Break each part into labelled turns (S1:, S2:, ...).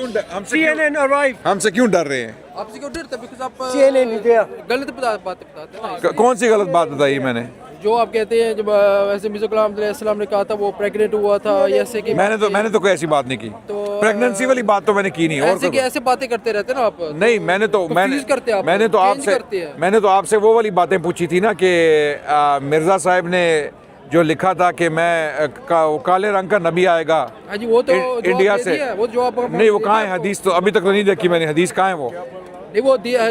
S1: CNN arrived.
S2: हमसे क्यों डर रहे हैं?
S3: आपसे क्यों डरते? बिकॉज़ आप
S1: CNN is there.
S3: गलत बातें बताते हैं ना।
S2: कौन सी गलत बात बताई मैंने?
S3: जो आप कहते हैं जब वैसे मिर्ज़ा गुलाम अलैहिस्सलाम ने कहा था वो प्रेग्नेंट हुआ था, ऐसे कि
S2: मैंने तो कोई ऐसी बात नहीं की। प्रेगनेंसी वाली बात तो मैंने की नहीं। और
S3: ऐसे कि ऐसे बातें करते रहते हैं ना आप।
S2: नहीं, मैंने तो आपसे वो वाली बातें पूछी थी ना कि मिर्जा साहब ने जो लिखा था कि मैं काले रंग का नबी आएगा।
S3: हाँ जी, वो तो
S2: इंडिया से।
S3: वो जवाब
S2: नहीं, वो कहाँ है हदीस? तो अभी तक तो नहीं देखी मैंने। हदीस कहाँ है वो?
S3: नहीं, वो दी है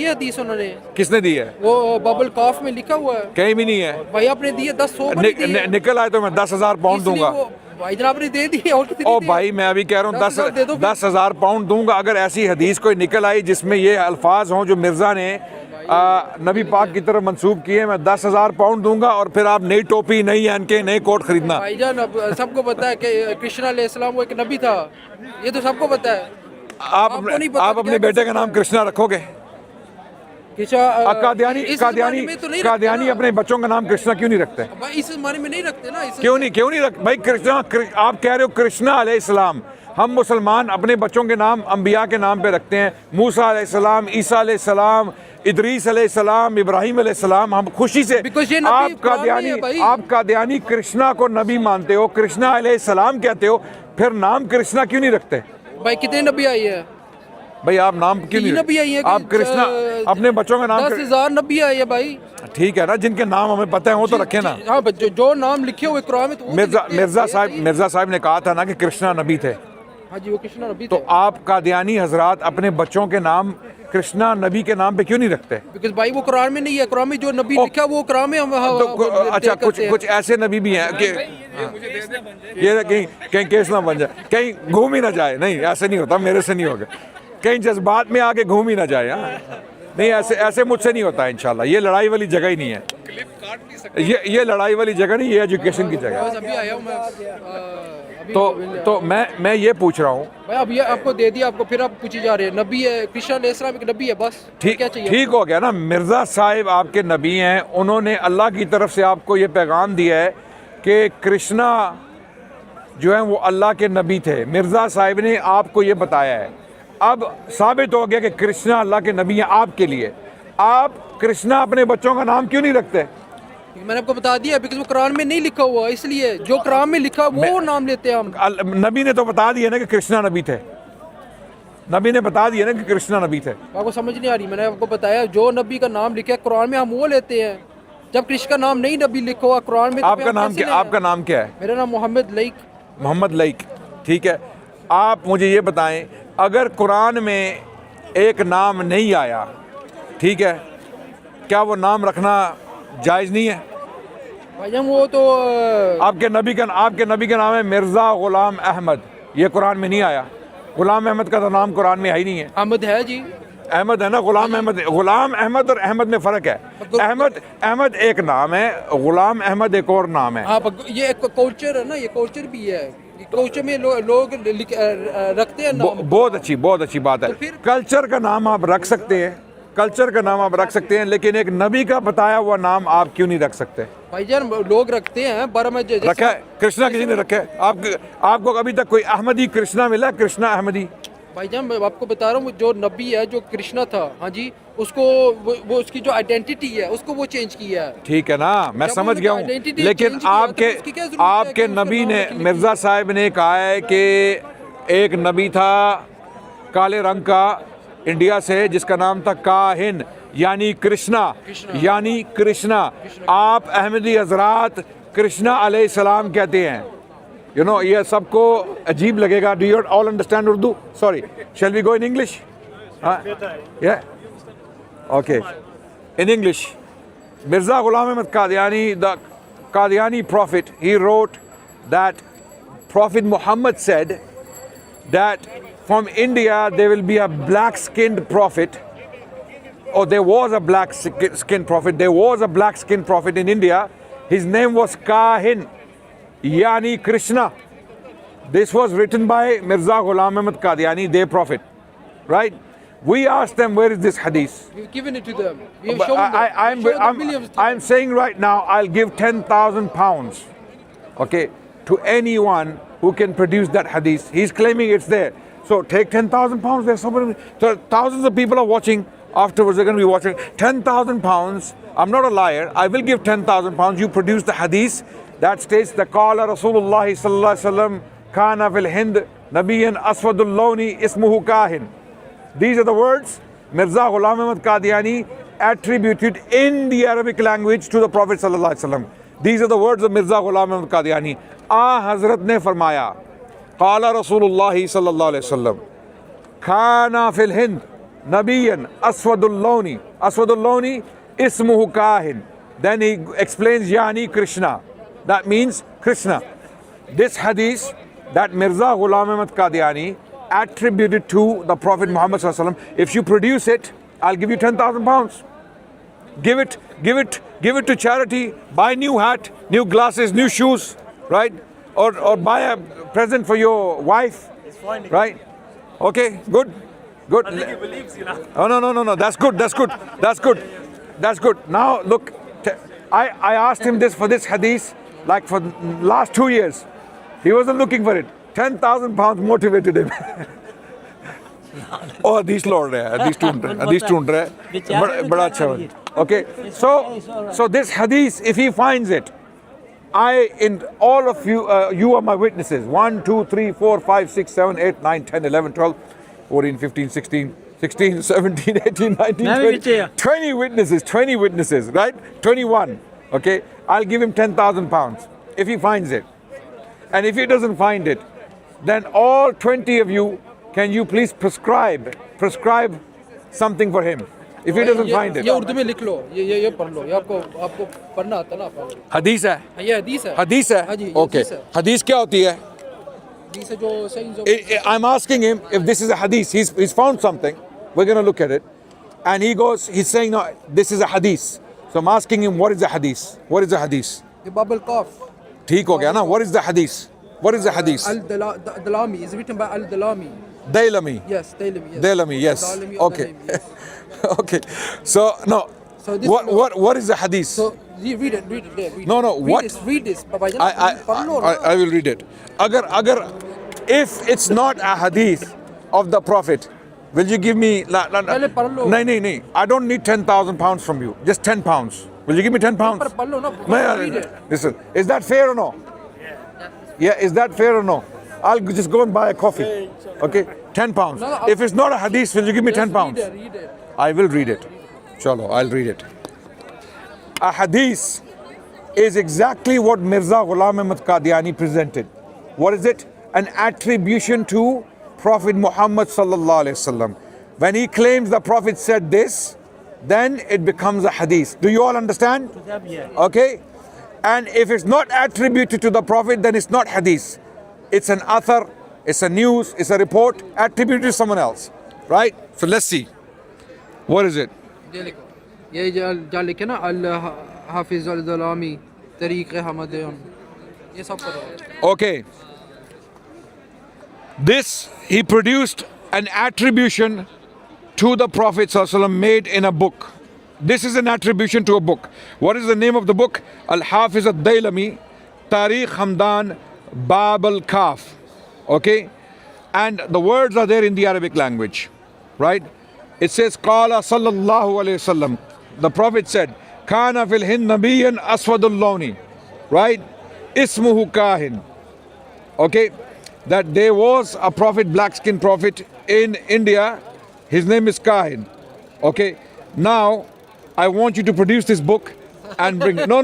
S3: हदीस उन्होंने।
S2: किसने दी है?
S3: वो बबल कॉफ में लिखा हुआ है।
S2: कहीं भी नहीं है
S3: भाई आपने दिए 10
S2: निकल आए तो मैं 10,000 पाउंड दूंगा।
S3: भाई जनाब ने दे दी। और
S2: ओ भाई, मैं अभी कह रहा हूँ 10,000 पाउंड दूंगा अगर ऐसी हदीस कोई निकल आई जिसमें ये अल्फाज हों जो मिर्जा ने नबी पाक की तरफ मंसूब किए। मैं 10,000 पाउंड दूंगा और फिर आप नई टोपी, नई एनके, नई कोट खरीदना।
S3: भाईजान अब सबको पता है कि कृष्णा अलैहिस्सलाम वो एक नबी था, ये तो सबको पता है।
S2: आप अपने बेटे का नाम कृष्णा रखोगे? कादियानी अपने बच्चों का नाम कृष्णा क्यों नहीं रखते?
S3: इस ज़माने में नहीं रखते ना।
S2: क्यों नहीं रख भाई? कृष्णा आप कह रहे हो कृष्णा अलैहिस्सलाम। हम मुसलमान अपने बच्चों के नाम अंबिया के नाम पे रखते हैं। मूसा अलैहिस्सलाम, ईसा अलैहिस्सलाम, इदरीस अलैहिस्सलाम, इब्राहिम अलैहिस्सलाम। हम खुशी से आप कादियानी कृष्णा को नबी मानते हो, कृष्णा अलैहिस्सलाम कहते हो, फिर नाम कृष्णा क्यों नहीं रखते?
S3: भाई कितने नबी आई है
S2: भाई? आप नाम क्यों नहीं
S3: नबी आई है?
S2: आप कृष्णा अपने बच्चों का नाम
S3: 10,000 नबी आई है भाई।
S2: ठीक है ना, जिनके नाम हमें पता है वो तो रखे ना।
S3: हाँ, जो नाम लिखे हुए कुरान में तो
S2: मिर्जा साहब ने कहा था ना कि कृष्णा नबी थे।
S3: हाँ जी, वो कृष्णा नबी थे।
S2: तो आप कादियानी हजरात अपने बच्चों के नाम कृष्णा नबी के नाम पे क्यों नहीं रखते?
S3: बिकॉज़ भाई वो कुरान में नहीं है। कुरान में जो नबी लिखा वो कुरान में हम
S2: अच्छा, कुछ ऐसे नबी भी हैं कि ये कहीं केस ना बन जाए, कहीं घूम ही ना जाए। नहीं, ऐसे नहीं होता, मेरे से नहीं होगा। कहीं जज्बात में आके घूम ही ना जाए। नहीं, ऐसे मुझसे नहीं होता इंशाल्लाह। ये लड़ाई वाली जगह ही नहीं है। ये लड़ाई वाली जगह नहीं, ये एजुकेशन की जगह है। तो मैं ये पूछ रहा हूँ
S3: भाई, अब ये आपको दे दिया, आपको फिर आप पूछी जा रहे हैं। नबी है, कृष्णा अलैहिस्सलाम एक नबी है, बस। ठीक
S2: हो गया ना। मिर्जा साहिब आपके नबी हैं। उन्होंने अल्लाह की तरफ से आपको ये पैगाम दिया है कि कृष्णा जो है वो अल्लाह के नबी थे। मिर्जा साहिब ने आपको ये बताया है। अब साबित हो गया कि कृष्णा अल्लाह के नबी हैं आपके लिए। आप कृष्णा अपने बच्चों का नाम क्यों नहीं रखते?
S3: मैंने आपको बता दिया, बिकॉज़ वो कुरान में नहीं लिखा हुआ, इसलिए जो कुरान में लिखा वो नाम लेते हैं हम।
S2: नबी ने तो बता दिया ना कि कृष्णा नबी थे। नबी ने बता दिया ना कि कृष्णा नबी थे।
S3: आपको समझ नहीं आ रही? मैंने आपको बताया जो नबी का नाम लिखा है कुरान में हम वो लेते हैं। जब कृष्ण का नाम नहीं नबी लिखा हुआ कुरान में,
S2: आपका नाम क्या है?
S3: मेरा नाम
S2: मोहम्मद लईक। ठीक है, आप मुझे ये बताएं, अगर कुरान में एक नाम नहीं आया, ठीक है, क्या वो नाम रखना जायज़ नहीं है?
S3: भाईजान वो तो
S2: आपके नबी का नाम है मिर्ज़ा गुलाम अहमद। ये कुरान में नहीं आया। गुलाम अहमद का तो नाम कुरान में है ही नहीं है।
S3: अहमद है जी,
S2: अहमद है ना। गुलाम अहमद और अहमद में फ़र्क है। अहमद एक नाम है, गुलाम अहमद एक और नाम है।
S3: हाँ, ये एक कल्चर है ना, ये कल्चर भी है। कल्चर में लोग रखते हैं नाम।
S2: बहुत अच्छी बात है। तो कल्चर का नाम आप रख सकते हैं, लेकिन एक नबी का बताया हुआ नाम आप क्यों नहीं रख सकते?
S3: भाईजान लोग रखते हैं,
S2: रखा है। कृष्णा किसी ने रखा है? आपको अभी तक कोई अहमदी कृष्णा मिला? कृष्णा अहमदी?
S3: भाईजान मैं आपको बता रहा हूँ, जो नबी है, जो कृष्णा था, हाँ जी, उसको वो उसकी जो आइडेंटिटी है उसको वो चेंज किया है।
S2: ठीक है ना, मैं समझ गया हूँ। लेकिन आपके नबी ने, मिर्जा साहब ने कहा है कि एक नबी था काले रंग का इंडिया से जिसका नाम था काहिन, यानी कृष्णा। आप अहमदी हजरात कृष्णा अलैहिस्सलाम कहते हैं। ये सबको अजीब लगेगा। Do you all understand Urdu? Sorry, shall we go in English? या okay, in English. Mirza Ghulam Ahmad Qadiani, the Qadiani prophet, he wrote that Prophet Muhammad said that from India there will be a black-skinned prophet, or there was a black-skinned prophet. There was a black-skinned prophet in India. His name was Kahin, yani Krishna. This was written by Mirza Ghulam Ahmad Qadiani, their prophet, right? We asked them, where is this hadith?
S3: We've given it to them. We have shown them.
S2: I'm saying right now, I'll give 10,000 pounds, okay, to anyone who can produce that hadith. He's claiming it's there. So take 10,000 pounds. There's somebody. So thousands of people are watching. Afterwards, they're going to be watching. 10,000 pounds. I'm not a liar. I will give 10,000 pounds. You produce the hadith that states the Qala Rasulullah sallallahu alaihi wasallam kana fil Hind Nabiyan Aswadul Lawni Ismuhu Kahin. These are the words Mirza Ghulam Ahmad Qadiani attributed in the Arabic language to the Prophet sallallahu alaihi wasallam. These are the words of Mirza Ghulam Ahmad Qadiani. Hazrat ne farmaya, Qala Rasulullah sallallahu alaihi wasallam, Kana fil Hind Nabiyan Aswadul Lawni. Aswadul Lawni Ismuhu Kahin. Then he explains Yani Krishna. That means Krishna. This hadith that Mirza Ghulam Ahmad Qadiani attributed to the Prophet Muhammad sallallahu alaihi wasallam. If you produce it, I'll give you 10,000 pounds. Give it to charity. Buy new hat, new glasses, new shoes, right? Or buy a present for your wife, right? Okay, good.
S4: I think he believes you now.
S2: Oh, no. That's good. Now look, I asked him this for this hadith like for last 2 years. He wasn't looking for it. 10,000 pounds motivated him. Oh, these Lord, these two, bada acha hai. Okay, so this hadith, if he finds it, in all of you, you are my witnesses. 1, 2, 3, 4, 5, 6, 7, 8, 9, 10, 11, 12, 14, 15, 16, 17, 18, 19, 20 witnesses, right? 21. Okay, I'll give him 10,000 pounds if he finds it. And if he doesn't find it, then all 20 of you, can you please prescribe something for him if he doesn't find it?
S3: ये उर्दू में लिख लो, ये पढ़ लो, ये आपको पढ़ना आता ना पढ़ लो।
S2: हदीस है?
S3: ये हदीस है।
S2: हदीस है?
S3: हाँ जी,
S2: Okay. हदीस क्या होती है?
S3: हदीस है जो सही
S2: I'm asking him if this is a hadith. He's found something. We're going to look at it. And he's saying, no, this is a hadith. So I'm asking him, what is the hadith? What is the hadith?
S3: The Babel Kaf.
S2: ठीक हो गया ना? What is the hadith? What is the hadith?
S3: Al-Dalami is written by Al-Dalami.
S2: Dailami.
S3: Yes, Dailami. Yes.
S2: Dailami, yes.
S3: Dalami or
S2: Okay.
S3: Dalami, yes.
S2: Okay. So no.
S3: So this
S2: what is the hadith?
S3: So you read it. Read
S2: No, what?
S3: Read this.
S2: I will read it. If it's not a hadith of the Prophet, will you give me? No. I don't need 10,000 pounds from you. Just 10 pounds. Will you give me 10 pounds?
S3: Read it.
S2: Listen, is that fair or no? Yeah, is that fair or no? I'll just go and buy a coffee. Okay, 10 pounds.
S3: No,
S2: if it's not a hadith, will you give me 10 pounds?
S3: Read it.
S2: I will read it. Chalo, I'll read it. A hadith is exactly what Mirza Ghulam Ahmad Qadiani presented. What is it? An attribution to Prophet Muhammad sallallahu alaihi wasallam. When he claims the Prophet said this, then it becomes a hadith. Do you all understand? Okay? And if it's not attributed to the Prophet, then it's not hadith. It's an athar, it's a news, it's a report attributed to someone else. Right? So let's see. What is it?
S3: ये जो लिखे ना Al-Hafiz Al-Dalami Tariq Ahmadiyya ये सब करो.
S2: Okay. This, he produced an attribution to the Prophet ﷺ made in a book. This is an attribution to a book. What is the name of the book? Al-Hafiz Al-Dailami Tariq Hamdan Bab al-Kaf. Okay? And the words are there in the Arabic language. Right? It says, Qala sallallahu alayhi wasallam. The Prophet said, Kana fil Hind Nabiyyan Aswadul Lawni. Right? Ismuhu Kahin. Okay? That there was a prophet, black-skinned prophet in India. His name is Kahin. Okay? Now, I want you to produce this book and bring it. No.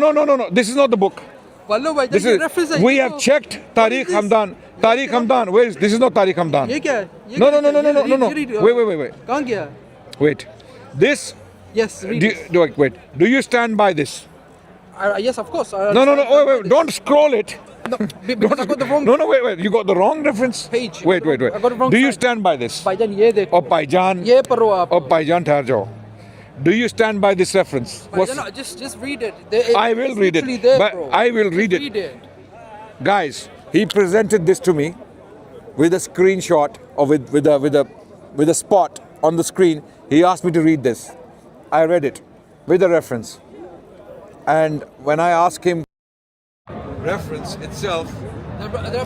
S2: This is not the book. This is, we have checked Tariq Hamdan. Tariq Hamdan. Where is this? Is not Tariq Hamdan. No. Wait.
S3: कहाँ गया?
S2: Wait. This.
S3: Yes, read it.
S2: Wait. Do you stand by this?
S3: Yes, of course.
S2: No. Wait. Don't scroll it.
S3: No, because I got the wrong
S2: No, wait. You got the wrong reference.
S3: page.
S2: Wait.
S3: I got the wrong
S2: Do you
S3: side.
S2: stand by this?
S3: भाईजान ये देखो.
S2: Oh, Bhaijan.
S3: ये पढ़ो आप.
S2: Oh, Bhaijan, ठहर जाओ. Do you stand by this reference?
S3: भाईजान, just read it.
S2: I will read it.
S3: There,
S2: But
S3: bro.
S2: I will read it. Guys, he presented this to me with a screenshot or with a spot on the screen. He asked me to read this. I read it with a reference. And when I ask him reference itself,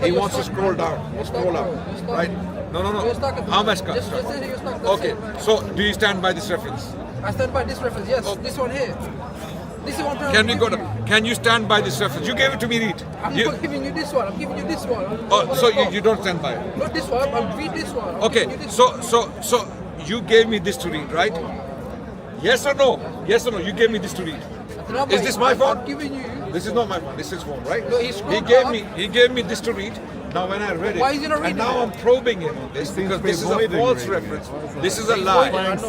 S2: he wants to scroll down, scroll up, right? No, no, no.
S3: You're stuck at
S2: How
S3: the-
S2: much ka?
S3: Just say you're stuck. That's
S2: Okay,
S3: it.
S2: so do you stand by this reference?
S3: I stand by this reference. Yes, this one here. This is one.
S2: Can we go to? Can you stand by this reference? You gave it to me, read.
S3: I'm
S2: You-
S3: not giving you this one. I'm giving you this one.
S2: Oh, so you don't stand by it?
S3: Not this one. I'm read this one. I'm
S2: Okay,
S3: giving you this
S2: so you gave me this to read, right? Yes or no? Yes or no? You gave me this to read.
S3: one.
S2: Is this my phone?
S3: I'm giving you.
S2: This is not my phone. This is phone, right?
S3: No, he
S2: He
S3: scrolled
S2: gave
S3: up.
S2: me. He gave me this to read. Now when I read it,
S3: Why is he not
S2: and
S3: reading
S2: now
S3: it?
S2: I'm probing him on this because this is a false reference. This is a lie.
S3: That's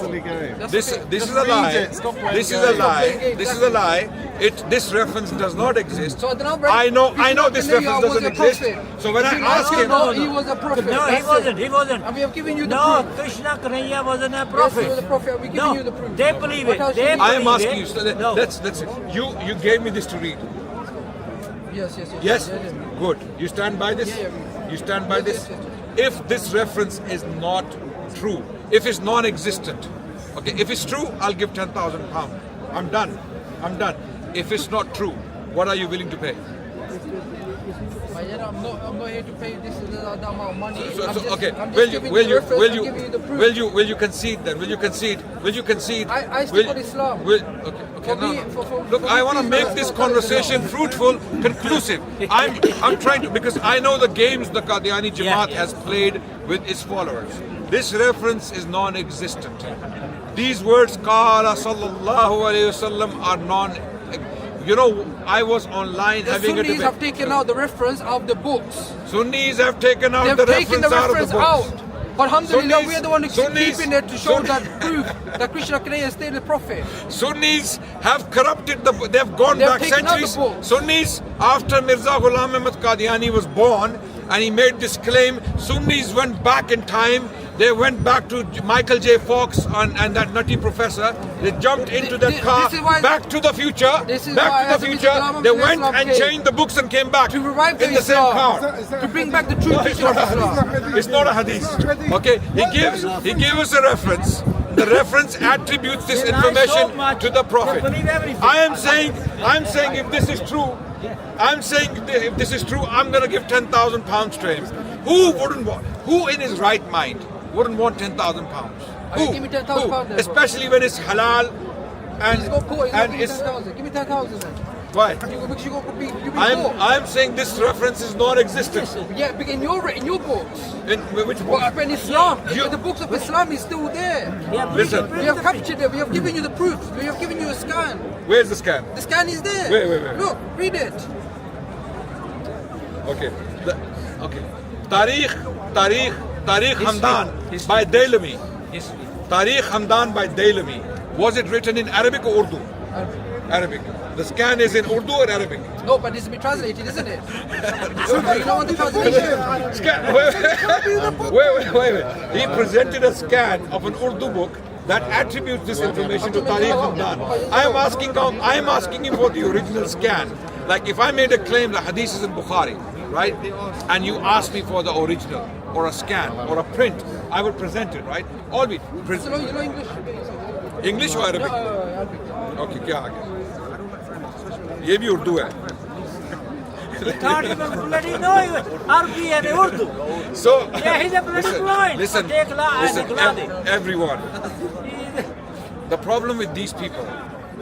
S2: This
S3: okay.
S2: this
S3: Just
S2: is a
S3: read
S2: lie.
S3: it. Stop playing
S2: This is
S3: games.
S2: a
S3: Stop
S2: lie.
S3: playing games.
S2: This is
S3: That's
S2: a lie. This reference does not exist.
S3: So Adnan Rashid,
S2: I know this
S3: Abdullah
S2: reference
S3: was
S2: doesn't
S3: a
S2: exist.
S3: prophet.
S2: So when I ask him,
S3: No, he was a prophet.
S5: No, he
S3: That's it.
S5: wasn't. He wasn't.
S3: And we have given you the
S5: No,
S3: proof.
S5: Krishna Kanhaiya wasn't a
S3: Yes,
S5: prophet.
S3: he was a prophet. We're giving
S5: No,
S3: you the proof.
S5: they believe
S3: What
S5: it.
S3: else
S5: They
S3: you need?
S2: I am
S5: believe
S2: asking
S5: it.
S2: you. So
S5: No.
S2: let's you gave me this to read.
S3: Yes.
S2: Yes?
S3: Yeah.
S2: Good. You stand by this?
S3: Yeah.
S2: You stand by
S3: Yes,
S2: this?
S3: yes.
S2: If this reference is not true, if it's non-existent, okay, if it's true, I'll give 10,000 pounds. I'm done. If it's not true, what are you willing to pay?
S3: But yet I'm not here to pay this amount of money.
S2: So,
S3: I'm just,
S2: okay,
S3: I'm just
S2: will you
S3: giving
S2: will
S3: the
S2: you
S3: reference,
S2: will
S3: I'm
S2: you
S3: giving you the proof.
S2: will you concede then? Will you concede?
S3: I stick
S2: Will-
S3: with Islam.
S2: Okay,
S3: For
S2: no,
S3: me-
S2: no.
S3: for
S2: Look,
S3: me,
S2: I want to
S3: please,
S2: make
S3: no,
S2: this
S3: no,
S2: conversation
S3: no.
S2: fruitful, conclusive. I'm trying to, because I know the games the Qadiani Jamaat has played with its followers. This reference is non-existent. These words, Qala sallallahu alayhi wasallam, are non. You know, I was online
S3: The
S2: having a
S3: Sunnis
S2: debate.
S3: have taken out the reference of the books.
S2: Sunnis have taken out
S3: They've
S2: the
S3: taken the
S2: reference
S3: reference
S2: out of the books.
S3: out. But alhamdulillah,
S2: Sunnis-
S3: we're the one who's
S2: Sunnis-
S3: keeping it to show
S2: Sunnis-
S3: that proof that Krishna Kanhaiya stayed the prophet.
S2: Sunnis have corrupted they've gone
S3: They've
S2: back
S3: taken out the
S2: centuries.
S3: books.
S2: Sunnis, after Mirza Ghulam Ahmad Qadiani was born and he made this claim, Sunnis went back in time. They went back to Michael J. Fox and that nutty professor. They jumped into that
S3: This
S2: car,
S3: is why-
S2: back to the future.
S3: This is
S2: Back
S3: why
S2: to the
S3: as Mr.
S2: future.
S3: Ghulam
S2: They
S3: Ahmad
S2: went
S3: Islam
S2: and
S3: came
S2: changed the books and came back
S3: to revive
S2: in the same
S3: Islam,
S2: car.
S3: to bring back the true
S2: No, it's
S3: teaching of
S2: not a
S3: Islam.
S2: hadith. It's not a hadith. Okay, he gave us a reference. The reference attributes this
S5: They lie
S2: information
S5: so much.
S2: to the Prophet.
S5: They believe everything.
S2: I'm saying if this is true, if this is true, I'm going to give 10,000 pounds to him. Who wouldn't want? Who in his right mind wouldn't want 10,000 pounds?
S3: Okay, give me 10,000 pounds then, bro.
S2: Especially when it's halal and
S3: He's got poor. He's got
S2: and
S3: give me
S2: it's
S3: 10,000. Give me 10,000 then.
S2: why?
S3: Because you got you be poor.
S2: I'm saying this reference is non-existent.
S3: Yeah, but in your books.
S2: In which book?
S3: But in Islam,
S2: You-
S3: the books of Islam is still there.
S5: Yeah,
S2: Listen.
S3: We have captured it. We have given you the proof. We have given you a scan.
S2: Where's the scan?
S3: The scan is there.
S2: Wait.
S3: Look, read it.
S2: Okay. Okay. Tariq Hamdan by Dailami. Tariq Hamdan by Dailami. Was it written in Arabic or Urdu? Arabic. The scan is in Urdu or Arabic?
S3: No, but it's been translated, isn't it? So you don't want the translation.
S2: Scan. Wait. He presented a scan of an Urdu book that attributes this information to Tariq Hamdan. I am asking him for the original scan. Like if I made a claim that Hadith is in Bukhari, right? And you ask me for the original or a scan or a print, I would present it, right? All we
S3: So you know English?
S2: English or Arabic?
S3: Arabic.
S2: Okay, क्या आ गया? ये भी उर्दू है.
S5: He thought he was bloody know Arabic and Urdu.
S2: So
S5: Yeah, he's a bloody blind.
S2: listen,
S5: Declan.
S2: everyone. The problem with these people,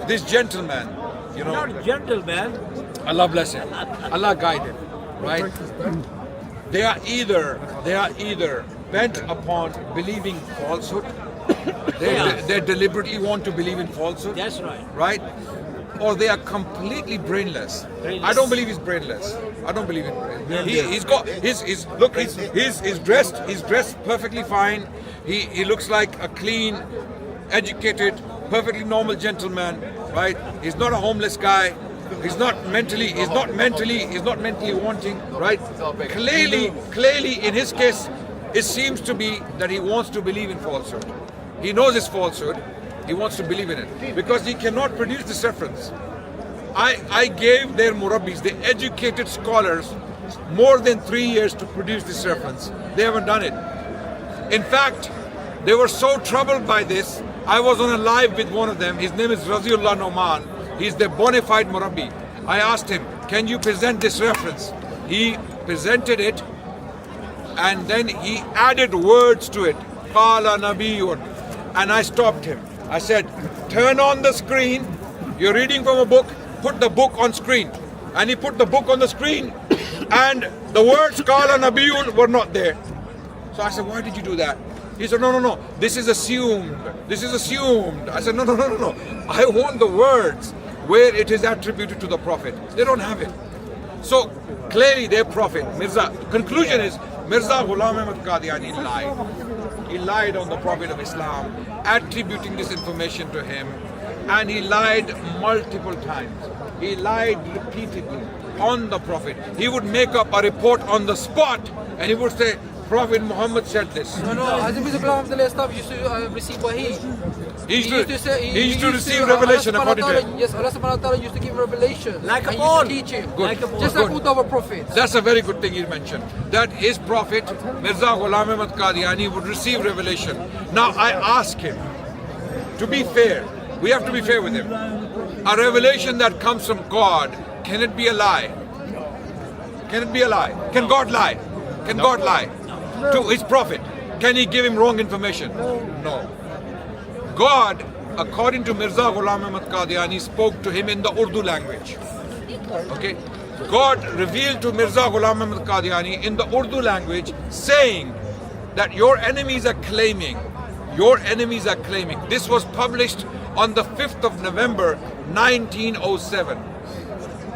S2: this gentleman, you know,
S5: Not gentleman.
S2: Allah bless him, Allah guide him, right? They are either bent upon believing falsehood. They deliberately want to believe in falsehood.
S5: That's right.
S2: Right? Or they are completely brainless. I don't believe he's brainless. I don't believe in brain. He's got he's dressed perfectly fine. He looks like a clean, educated, perfectly normal gentleman, right? He's not a homeless guy. He's not mentally wanting, right? Clearly in his case, it seems to be that he wants to believe in falsehood. He knows it's falsehood. He wants to believe in it because he cannot produce this reference. I gave their Murabbis, the educated scholars, more than 3 years to produce this reference. They haven't done it. In fact, they were so troubled by this. I was on a live with one of them. His name is Raziullah Noman. He's the bona fide Murabbi. I asked him, can you present this reference? He presented it. And then he added words to it. Qala Nabiyun. And I stopped him. I said, turn on the screen. You're reading from a book. Put the book on screen. And he put the book on the screen. And the words Qala Nabiyun were not there. So I said, why did you do that? He said, no. This is assumed. This is assumed. I said, no. I want the words where it is attributed to the Prophet. They don't have it. So clearly their Prophet, Mirza, conclusion is, Mirza Ghulam Ahmad Qadiani lied. He lied on the Prophet of Islam, attributing this information to him. And he lied multiple times. He lied repeatedly on the Prophet. He would make up a report on the spot and he would say, Prophet Muhammad said this.
S3: No. As Mirza Ghulam Ahmadiyya Islam used to receive wahi.
S2: He used to receive revelation according to him.
S3: Yes, Allah subhanahu wa ta'ala used to give revelation.
S5: Like a
S3: and
S5: ball.
S3: used to teach him.
S2: Good.
S5: Like a ball.
S3: Just like with our prophets.
S2: That's a very good thing he mentioned. That his Prophet, Mirza Ghulam Ahmad Qadiani, would receive revelation. Now I ask him, to be fair, we have to be fair with him. A revelation that comes from God, can it be a lie? Can it be a lie? Can God lie? Can God lie? To his Prophet, can he give him wrong information? No. God, according to Mirza Ghulam Ahmad Qadiani, spoke to him in the Urdu language. Okay? God revealed to Mirza Ghulam Ahmad Qadiani in the Urdu language, saying that your enemies are claiming. This was published on the 5th of November 1907.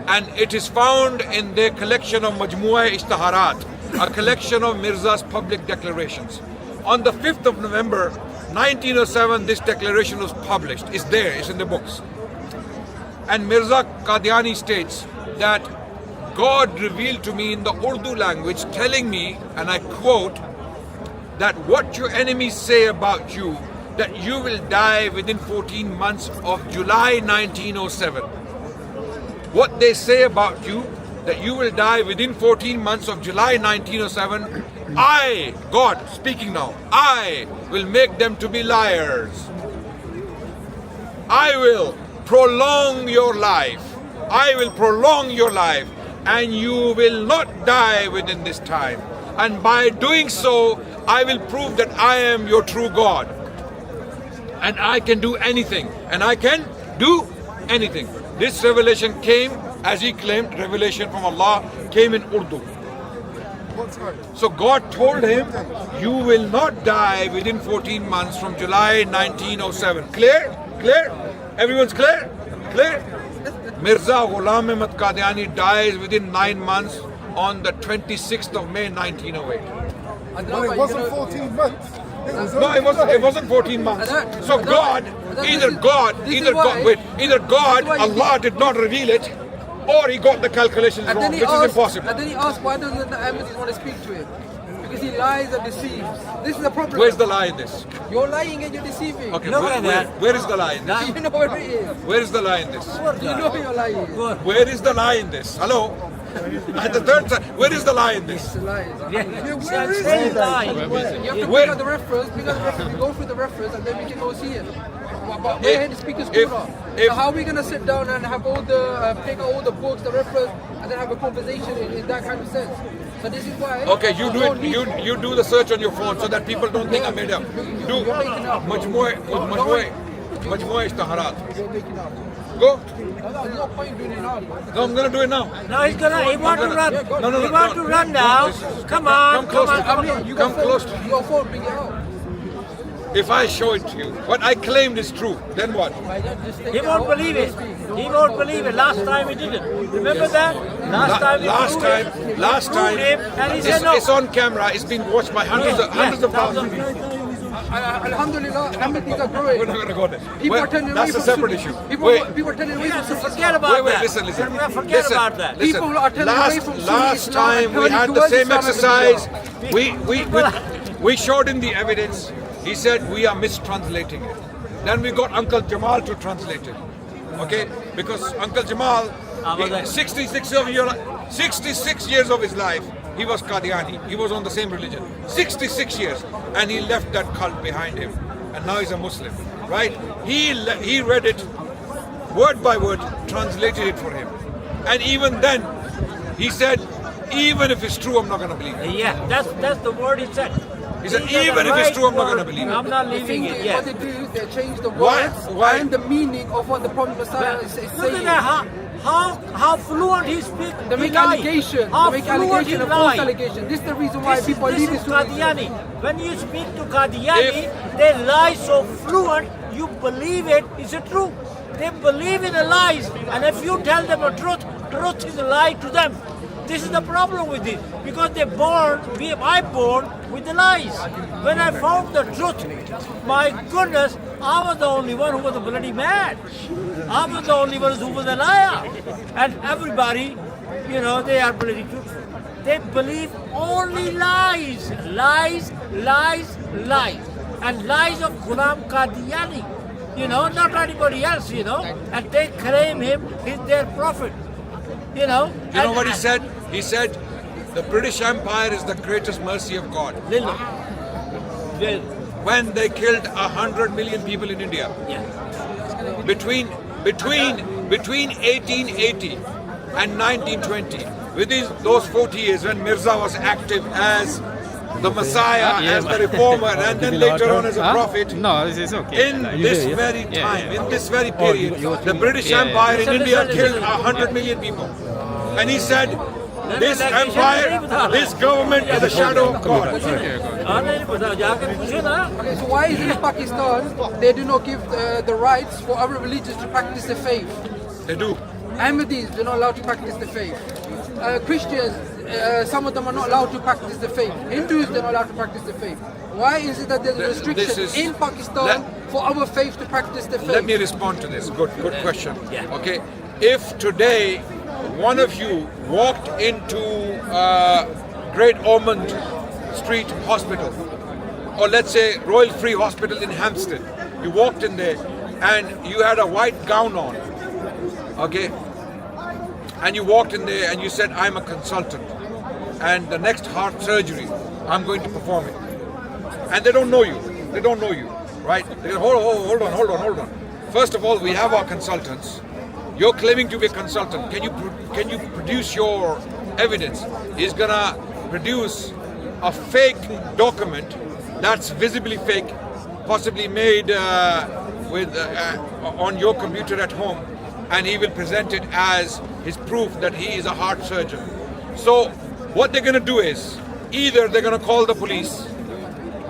S2: And it is found in their collection of Majmu'a-e-Ishtaharat, a collection of Mirza's public declarations. On the 5th of November 1907, this declaration was published. It's there, it's in the books. And Mirza Qadiani states that God revealed to me in the Urdu language, telling me, and I quote, that what your enemies say about you, that you will die within 14 months of July 1907. What they say about you, that you will die within 14 months of July 1907, I, God speaking now, I will make them to be liars. I will prolong your life. I will prolong your life, and you will not die within this time. And by doing so, I will prove that I am your true God. And I can do anything. And I can do anything. This revelation came, as he claimed, revelation from Allah came in Urdu. So God told him, you will not die within 14 months from July 1907. Clear? Clear? Everyone's clear? Clear? Mirza Ghulam Ahmad Qadiani dies within 9 months on the 26th of May 1908.
S6: No, it wasn't 14 months.
S2: No, it wasn't 14 months. So God, either God, Allah did not reveal it, or he got the calculations wrong, which is impossible.
S5: And then he asked, why doesn't the Ahmadis want to speak to him? Because he lies and deceives. This is the problem.
S2: Where's the lie in this?
S5: You're lying and you're deceiving.
S2: Okay,
S5: You
S2: where is the lie in this?
S5: know where it is.
S2: Where is the lie in this?
S5: You know you're lying.
S2: Where is the lie in this? Hello? At the third time, where is the lie in this?
S5: It's a lie.
S6: Where is it?
S5: You have to pick out the reference, we go through the reference and then we can go see it. But we're here to speak as Quran. So how are we going to sit down and have all the, pick out all the books, the reference, and then have a conversation in that kind of sense? So this is why...
S2: Okay, you do it. You do the search on your phone so that people don't think I made up. Do much more ishtaharat. Go.
S5: There's no point doing it now.
S2: No, I'm going to do it now.
S5: No, he wants to run.
S2: No,
S5: He wants to run now. Come on,
S2: Come close.
S5: Come
S2: close.
S5: Your phone, bring it out.
S2: If I show it to you, what I claimed is true, then what?
S5: He won't believe it. He won't believe it. Last time he didn't. Remember that?
S2: Last time,
S5: and he said no.
S2: it's on camera. It's been watched by hundreds of thousands of people.
S5: Alhamdulillah, Ahmadis are growing.
S2: We're not going to go there.
S5: People are turning away
S2: That's a
S5: from
S2: separate
S5: Sunni.
S2: issue.
S5: People are turning away from Sunni.
S6: Forget about that.
S2: Listen.
S6: Forget about that.
S2: Listen.
S5: People are turning away from Sunni
S2: Last
S5: Islam
S2: time
S5: and
S2: we
S5: turning
S2: had the
S5: towards
S2: same
S5: Islam.
S2: exercise. We showed him the evidence. He said we are mistranslating it. Then we got Uncle Jamal to translate it. Okay? Because Uncle Jamal, 66 years of his life, he was Qadiani. He was on the same religion. 66 years. And he left that cult behind him. And now he's a Muslim. Right? He read it word by word, translated it for him. And even then, he said, even if it's true, I'm not going to believe it.
S7: Yeah, that's the word he said.
S2: He said, even if it's true, I'm not going to believe it.
S7: I'm not
S5: The
S7: leaving
S5: thing
S7: it
S5: is,
S7: yet.
S5: what they do, they change the
S2: Why?
S5: words
S2: Why?
S5: and the meaning of what the Prophet Messiah is
S7: Look
S5: saying.
S7: at that, how fluent he speaks.
S5: They make allegations.
S7: How
S5: They make
S7: fluent
S5: allegation
S7: he
S5: and false
S7: lies.
S5: allegation. This is the reason why people
S7: This
S5: leave
S7: is
S5: this
S7: Qadiani. When you speak to Qadiani, they lie so fluent, you believe it is a truth. They believe in the lies, and if you tell them a truth, truth is a lie to them. This is the problem with it, because I born with the lies. When I found the truth, my goodness, I was the only one who was bloody mad. I was the only one who was a liar. And everybody, they are bloody truthful. They believe only lies, lies, lies, lies. And lies of Ghulam Qadiani, not anybody else, and they claim him is their prophet,
S2: You know what he said? He said, the British Empire is the greatest mercy of God. When they killed 100 million people in India. Between 1880 and 1920, within those 40 years when Mirza was active as the Messiah, as the reformer, and then later on as a prophet.
S8: No, it's okay.
S2: In this very time, in this very period, the British Empire in India killed 100 million people. And he said, this empire, this government is a shadow of God.
S5: Okay, so why is it in Pakistan they do not give the rights for other religions to practice their faith?
S2: They do.
S5: Ahmadis, they're not allowed to practice the faith. Christians, some of them are not allowed to practice the faith. Hindus, they're not allowed to practice the faith. Why is it that there's a restriction in Pakistan for our faith to practice the faith?
S2: Let me respond to this. Good question. Okay, if today one of you walked into Great Ormond Street Hospital, or let's say Royal Free Hospital in Hampstead, you walked in there and you had a white gown on, okay, and you walked in there and you said, I'm a consultant, and the next heart surgery, I'm going to perform it. And they don't know you. They don't know you, right? They go, hold on. First of all, we have our consultants. You're claiming to be a consultant. Can you produce your evidence? He's gonna produce a fake document that's visibly fake, possibly made on your computer at home, and he will present it as his proof that he is a heart surgeon. So what they're gonna do is, either they're gonna call the police,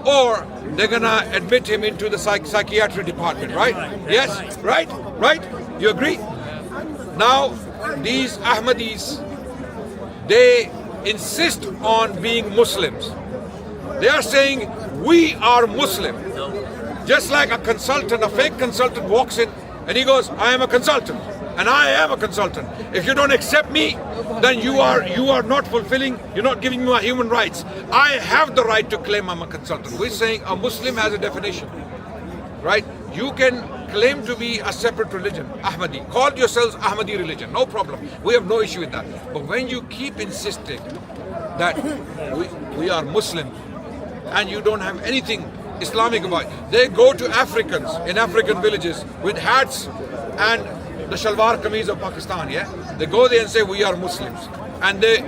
S2: or they're gonna admit him into the psychiatric department, right? Yes, right? You agree? Now, these Ahmadis, they insist on being Muslims. They are saying, we are Muslim. Just like a consultant, a fake consultant walks in and he goes, I am a consultant, and I am a consultant. If you don't accept me, then you are not fulfilling, you're not giving me my human rights. I have the right to claim I'm a consultant. We're saying a Muslim has a definition, right? You can claim to be a separate religion, Ahmadi. Call yourselves Ahmadi religion, no problem. We have no issue with that. But when you keep insisting that we are Muslims and you don't have anything Islamic about it, they go to Africans in African villages with hats and the shalwar kameez of Pakistan, They go there and say, we are Muslims. And they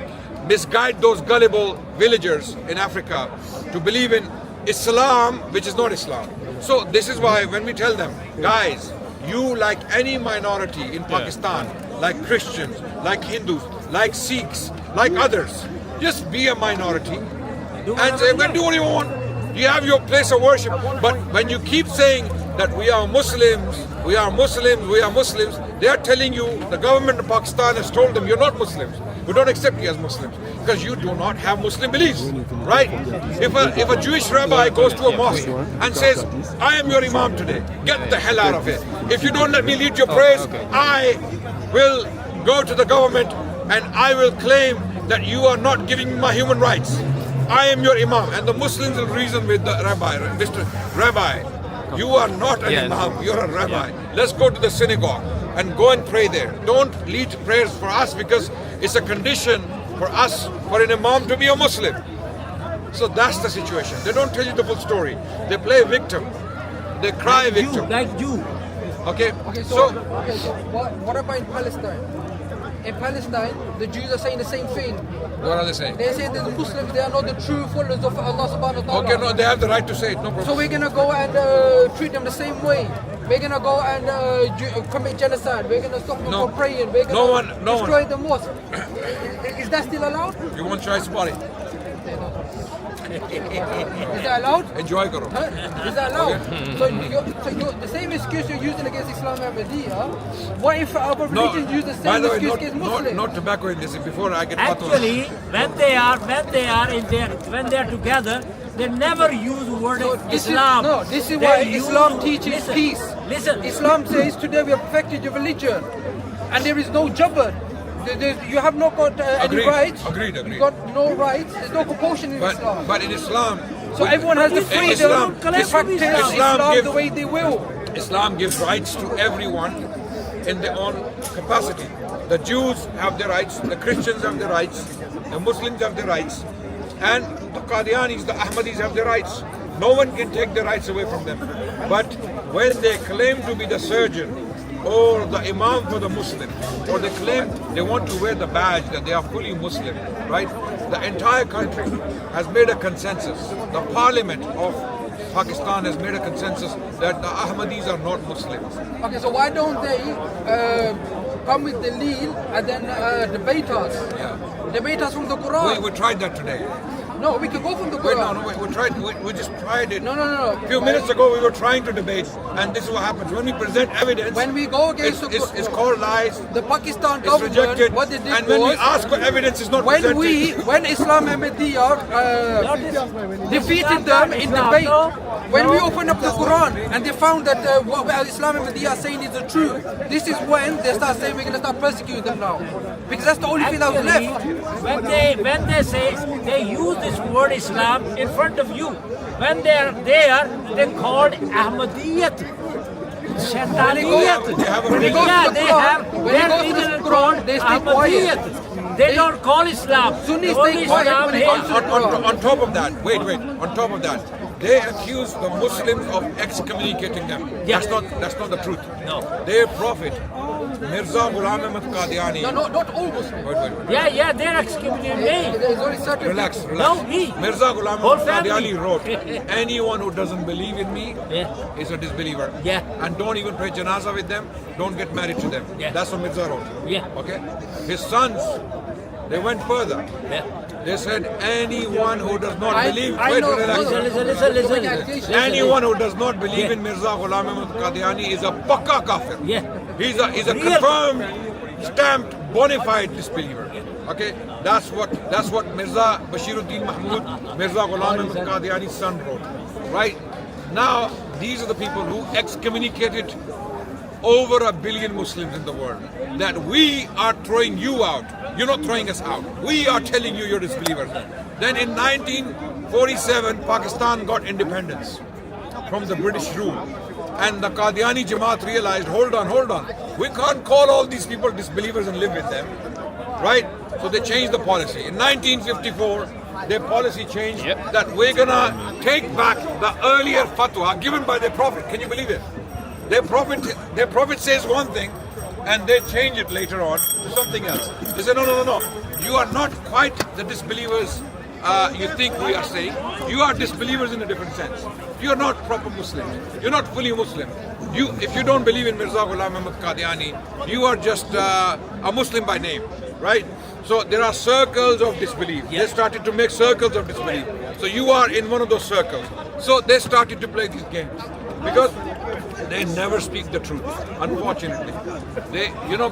S2: misguide those gullible villagers in Africa to believe in Islam, which is not Islam. So this is why when we tell them, guys, you like any minority in Pakistan, like Christians, like Hindus, like Sikhs, like others, just be a minority and say, well, do what you want. You have your place of worship. But when you keep saying that we are Muslims, we are Muslims, we are Muslims, they are telling you, the government of Pakistan has told them, you're not Muslims. We don't accept you as Muslims because you do not have Muslim beliefs, right? If a Jewish rabbi goes to a mosque and says, I am your imam today, get the hell out of here. If you don't let me lead your prayers, I will go to the government and I will claim that you are not giving me my human rights. I am your imam. And the Muslims will reason with the rabbi, Mr. Rabbi, you are not an imam, you're a rabbi. Let's go to the synagogue and go and pray there. Don't lead prayers for us because it's a condition for us, for an imam to be a Muslim. So that's the situation. They don't tell you the full story. They play victim. They cry victim.
S7: Like you.
S2: Okay?
S5: So what about in Palestine? in Palestine, the Jews are saying the same thing.
S2: What are they saying?
S5: They say that the Muslims, they are not the true followers of Allah subhanahu wa ta'ala.
S2: Okay, no, they have the right to say it, no problem.
S5: So we're going to go and treat them the same way. We're going to go and commit genocide. We're going to stop them
S2: No.
S5: from praying. We're going to
S2: No
S5: destroy the mosque. Is that still allowed?
S2: You want to try somebody?
S5: Is that allowed?
S2: Enjoy karo.
S5: Huh? Is that allowed? So the same excuse you're using against Islam and Ahmadiyya, what if other religions use the
S2: by
S5: same
S2: the way,
S5: excuse against Muslims?
S2: not tobacco in this. Before I get fatwa.
S7: Actually, when they are together, they never use the word
S5: So this
S7: Islam.
S5: this is
S7: They
S5: why
S7: use-
S5: Islam teaches
S7: listen,
S5: peace.
S7: Listen.
S5: Islam says today we have perfected your religion, and there is no jabr. You have not got any
S2: Agreed.
S5: rights.
S2: Agreed.
S5: You got no rights. There's no compulsion in Islam.
S2: But in Islam,
S5: So everyone has the
S7: in
S5: freedom
S2: Islam-
S5: to practice
S7: Islam
S5: Islam
S2: gives-
S5: the way they will.
S2: Islam gives rights to everyone in their own capacity. The Jews have their rights, the Christians have their rights, the Muslims have their rights, and the Qadianis, the Ahmadis have their rights. No one can take their rights away from them. But when they claim to be the surgeon or the imam for the Muslim, or they claim they want to wear the badge that they are fully Muslim, right? The entire country has made a consensus. The parliament of Pakistan has made a consensus that the Ahmadis are not Muslims.
S5: Okay, so why don't they come with the Dalil and then debate us?
S2: Yeah.
S5: Debate us from the Quran.
S2: We tried that today.
S5: No, we can go from the
S2: Wait,
S5: Quran.
S2: we just tried it.
S5: No.
S2: A few minutes ago we were trying to debate, and this is what happens. When we present evidence,
S5: When we go against
S2: it's called lies,
S5: the Pakistan
S2: it's
S5: government,
S2: rejected,
S5: what they did
S2: and when we
S5: was,
S2: ask for evidence, it's not presented.
S5: when Islam Ahmadiyya defeated them in debate, when we opened up the Quran and they found that what Islam Ahmadiyya are saying is the truth, this is when they start saying we're going to start persecuting them now. Because that's the only thing that was
S7: Actually,
S5: left.
S7: when they say they use this word Islam in front of you, when they are there, they called Ahmadiyyat. Shaitaniyat.
S2: They have a
S5: When they go
S7: Yeah,
S5: to the
S7: they
S5: Quran,
S7: have
S5: when they
S7: their
S5: go to the
S7: religion
S5: Quran,
S7: called
S5: they stay quiet.
S7: Ahmadiyyat. They don't call Islam.
S5: Sunnis
S7: Only
S5: stay quiet
S7: Islam
S5: when it
S7: here.
S5: comes to
S2: On top of that, wait, on top of that, they accuse the Muslims of excommunicating them.
S7: Yeah.
S2: That's not the truth.
S7: No.
S2: Their prophet, Mirza Ghulam Qadiani.
S5: No, not all Muslims.
S2: Wait.
S7: Yeah, they're excommunicating me.
S5: There's only certain
S2: Relax.
S7: No, he.
S2: Mirza Ghulam
S7: Whole family.
S2: Qadiani wrote, anyone who doesn't believe in me
S7: Yeah.
S2: is a disbeliever.
S7: Yeah.
S2: And don't even pray janazah with them, don't get married to them.
S7: Yeah.
S2: That's what Mirza wrote.
S7: Yeah.
S2: Okay? His sons, they went further.
S7: Yeah.
S2: They said, anyone who does not
S5: I
S2: believe,
S5: know-
S2: relax.
S7: Listen.
S2: Anyone who does not believe in Mirza Ghulam Qadiani is a pakka kafir.
S7: Yeah.
S2: He's a
S7: Real-
S2: confirmed, stamped, bona fide disbeliever. Okay, that's what Mirza Bashiruddin Mahmud, Mirza Ghulam Qadiani's son wrote. Right now, these are the people who excommunicated over 1 billion Muslims in the world. That we are throwing you out. You're not throwing us out. We are telling you you're disbelievers. Then in 1947, Pakistan got independence from the British rule. And the Qadiani Jamaat realized, hold on. We can't call all these people disbelievers and live with them. Right? So they changed the policy. In 1954, their policy changed that we're gonna take back the earlier fatwa given by their prophet. Can you believe it? Their prophet says one thing, and they change it later on to something else. They say, no. You are not quite the disbelievers you think we are saying. You are disbelievers in a different sense. You are not proper Muslims. You're not fully Muslim. If you don't believe in Mirza Ghulam Qadiani, you are just a Muslim by name, right? So there are circles of disbelief. They started to make circles of disbelief. So you are in one of those circles. So they started to play these games because they never speak the truth, unfortunately.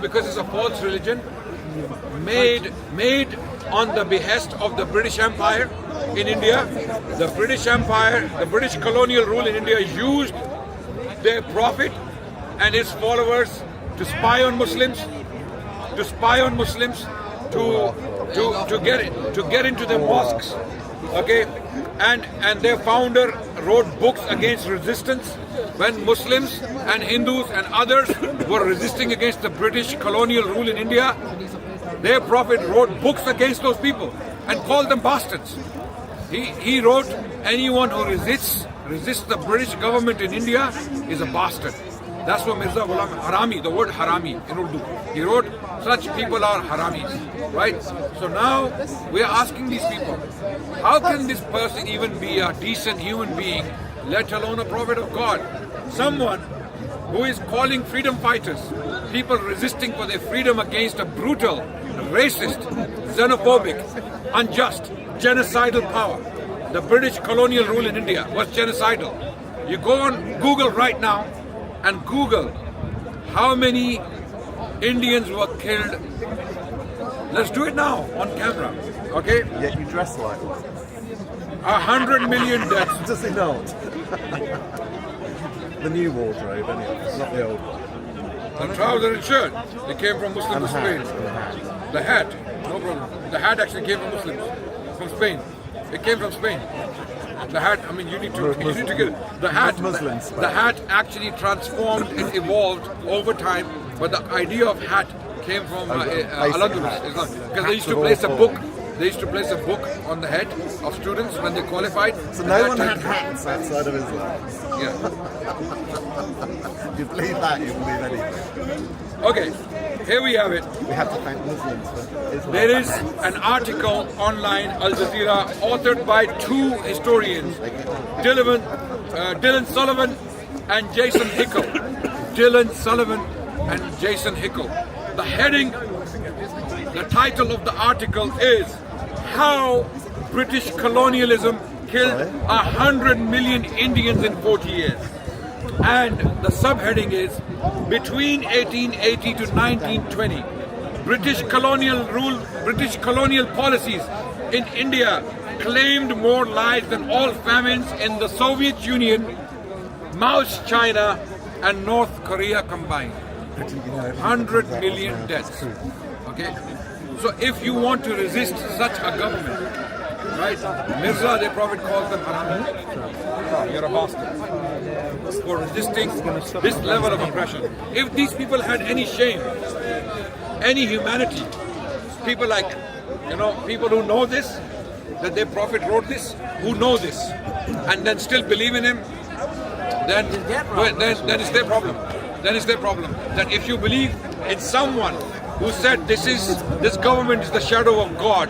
S2: Because it's a false religion made on the behest of the British Empire in India. The British Empire, the British colonial rule in India used their prophet and his followers to spy on Muslims, to get into their mosques. Okay? And their founder wrote books against resistance when Muslims and Hindus and others were resisting against the British colonial rule in India. Their prophet wrote books against those people and called them bastards. He wrote, anyone who resists the British government in India is a bastard. That's what Mirza Ghulam, harami, the word harami in Urdu. He wrote, such people are haramis, right? So now we are asking these people, how can this person even be a decent human being, let alone a prophet of God? Someone who is calling freedom fighters, people resisting for their freedom against a brutal, racist, xenophobic, unjust, genocidal power. The British colonial rule in India was genocidal. You go on Google right now and Google how many Indians were killed. Let's do it now on camera, okay?
S6: Yet you dress like one.
S2: 100 million deaths.
S6: Does he not? The new wardrobe, anyway, not the old one.
S2: The trouser and shirt, they came from Muslim
S6: And
S2: Spain.
S6: hat.
S2: The hat, no problem. The hat actually came from Muslims, from Spain. It came from Spain. The hat, I mean, you need to get it. The hat,
S6: Muslims,
S2: the hat actually transformed and evolved over time, but the idea of hat came from Al-Andalus, because they used to place a book. They used to place a book on the head of students when they qualified.
S6: So no one had hats outside of Islam.
S2: Yeah.
S6: If you believe that, you believe anything.
S2: Okay, here we have it.
S6: We have to thank Muslims for Islam.
S2: There is an article online, Al Jazeera, authored by two historians, Dylan Sullivan and Jason Hickel. Dylan Sullivan and Jason Hickel. The heading, the title of the article is How British Colonialism Killed 100 Million Indians in 40 Years. And the subheading is Between 1880 to 1920, British colonial policies in India claimed more lives than all famines in the Soviet Union, Mao's China and North Korea combined. 100 million deaths. Okay? So if you want to resist such a government, right? Mirza, the Prophet calls them harami. You're a bastard. For resisting this level of oppression. If these people had any shame, any humanity, people like, people who know this, that their Prophet wrote this, who know this, and then still believe in him, then it's their problem. Then it's their problem. That if you believe in someone who said this government is the shadow of God,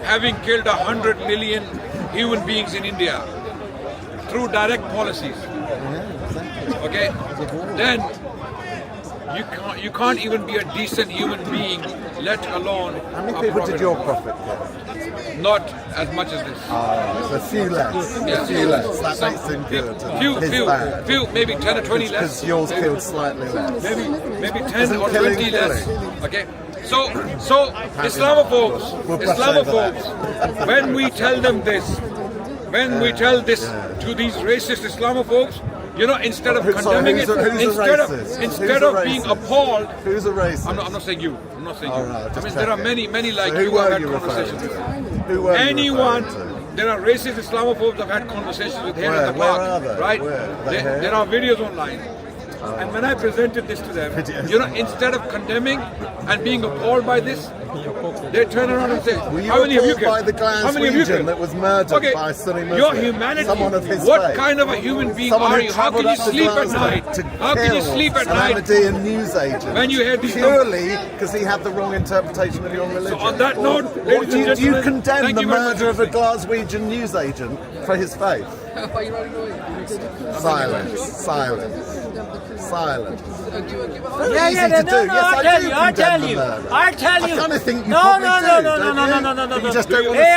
S2: having killed 100 million human beings in India through direct policies, okay, then you can't even be a decent human being, let alone
S6: How many
S2: a
S6: people
S2: prophet.
S6: did your prophet kill?
S2: Not as much as this.
S6: So a few less.
S2: Yeah.
S6: A few less. That makes him good.
S2: Few, maybe 10 or 20 less.
S6: Because yours killed slightly less.
S2: Maybe 10
S6: Isn't
S2: or
S6: killing
S2: 20 less.
S6: killing?
S2: Okay. So Islamophobes, when we tell them this, to these racist Islamophobes, instead of condemning it, instead of being appalled.
S6: Who's a racist?
S2: I'm not saying you. I'm not saying you.
S6: Right,
S2: I
S6: just
S2: mean, there are
S6: checking.
S2: many like
S6: So
S2: you
S6: who
S2: have
S6: were
S2: had
S6: you
S2: conversations
S6: referring
S2: with.
S6: to? Who were you
S2: Anyone.
S6: referring to?
S2: There are racist Islamophobes I've had conversations with here at the
S6: Where
S2: park.
S6: are they?
S2: Right?
S6: Where? Are they here?
S2: There are videos online. And when I presented this to them, instead of condemning and being appalled by this, they turn around and say,
S6: Were you
S2: how many have you
S6: appalled
S2: killed?
S6: by the
S2: How many have you
S6: Glaswegian
S2: killed?
S6: that was murdered
S2: Okay,
S6: by a Sunni Muslim?
S2: your humanity,
S6: Someone of his
S2: what
S6: faith.
S2: kind of a human being
S6: Someone
S2: are
S6: who
S2: you? How can
S6: travelled
S2: you
S6: up to
S2: sleep at
S6: Glasgow
S2: night?
S6: to
S2: How can you
S6: kill
S2: sleep at
S6: an
S2: night?
S6: Ahmadiyya news agent
S2: When you hear these
S6: purely because he had the wrong interpretation of your religion?
S2: on that note,
S6: Or
S2: ladies
S6: do
S2: and
S6: you
S2: gentlemen,
S6: condemn
S2: thank
S6: the
S2: you very much.
S6: murder of a Glaswegian news agent for his faith? Silence.
S7: Yeah,
S6: Easy to do. Yes, I do
S7: I'll tell
S6: condemn
S7: you.
S6: the murder.
S7: I'll tell you.
S6: I kind of think you
S7: No,
S6: probably
S7: no,
S6: do,
S7: no, no,
S6: don't
S7: no,
S6: you?
S7: no, no, no, no,
S6: But
S7: no.
S6: you just don't want to say